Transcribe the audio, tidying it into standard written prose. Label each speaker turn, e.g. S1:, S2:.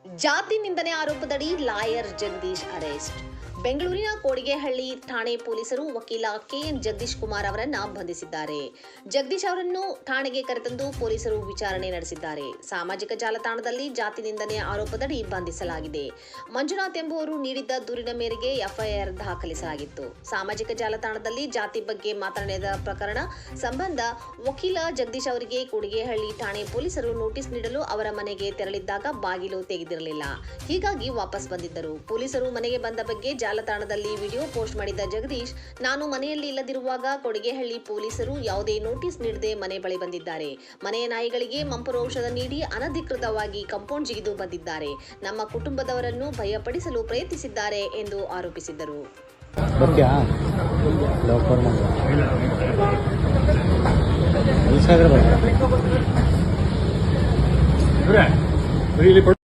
S1: ಜಾತಿ ನಿಂದನೆ ಆರೋಪದಡಿ ಲಾಯರ್ ಜಗದೀಶ್ ಅರೆಸ್ಟ್. ಬೆಂಗಳೂರಿನ ಕೋಡಿಗೆಹಳ್ಳಿ ಠಾಣೆ ಪೊಲೀಸರು ವಕೀಲ ಕೆಎನ್ ಜಗದೀಶ್ ಕುಮಾರ್ ಅವರನ್ನ ಬಂಧಿಸಿದ್ದಾರೆ. ಜಗದೀಶ್ ಅವರನ್ನು ಠಾಣೆಗೆ ಕರೆತಂದು ಪೊಲೀಸರು ವಿಚಾರಣೆ ನಡೆಸಿದ್ದಾರೆ. ಸಾಮಾಜಿಕ ಜಾಲತಾಣದಲ್ಲಿ ಜಾತಿ ನಿಂದನೆ ಆರೋಪದಡಿ ಬಂಧಿಸಲಾಗಿದೆ. ಮಂಜುನಾಥ್ ಎಂಬುವರು ನೀಡಿದ್ದ ದೂರಿನ ಮೇರೆಗೆ ಎಫ್ಐಆರ್ ದಾಖಲಿಸಲಾಗಿತ್ತು. ಸಾಮಾಜಿಕ ಜಾಲತಾಣದಲ್ಲಿ ಜಾತಿ ಬಗ್ಗೆ ಮಾತನಾಡಿದ ಪ್ರಕರಣ ಸಂಬಂಧ ವಕೀಲ ಜಗದೀಶ್ ಅವರಿಗೆ ಕೋಡಿಗೆಹಳ್ಳಿ ಠಾಣೆ ಪೊಲೀಸರು ನೋಟಿಸ್ ನೀಡಲು ಅವರ ಮನೆಗೆ ತೆರಳಿದ್ದಾಗ ಬಾಗಿಲು ತೆಗೆದಿರಲಿಲ್ಲ. ಹೀಗಾಗಿ ವಾಪಸ್ ಬಂದಿದ್ದರು. ಪೊಲೀಸರು ಮನೆಗೆ ಬಂದ ಬಗ್ಗೆ ಜಾಲತಾಣದಲ್ಲಿ ವಿಡಿಯೋ ಪೋಸ್ಟ್ ಮಾಡಿದ್ದ ಜಗದೀಶ್, ನಾನು ಮನೆಯಲ್ಲಿ ಇಲ್ಲದಿರುವಾಗ ಕೊಡಿಗೆಹಳ್ಳಿ ಪೊಲೀಸರು ಯಾವುದೇ ನೋಟಿಸ್ ನೀಡದೆ ಮನೆ ಬಳಿ ಬಂದಿದ್ದಾರೆ. ಮನೆಯ ನಾಯಿಗಳಿಗೆ ಮಂಪರು ಔಷಧ ನೀಡಿ ಅನಧಿಕೃತವಾಗಿ ಕಾಂಪೌಂಡ್ ಜಿಗಿದು ಬಂದಿದ್ದಾರೆ. ನಮ್ಮ ಕುಟುಂಬದವರನ್ನು ಭಯಪಡಿಸಲು ಪ್ರಯತ್ನಿಸಿದ್ದಾರೆ ಎಂದು ಆರೋಪಿಸಿದರು.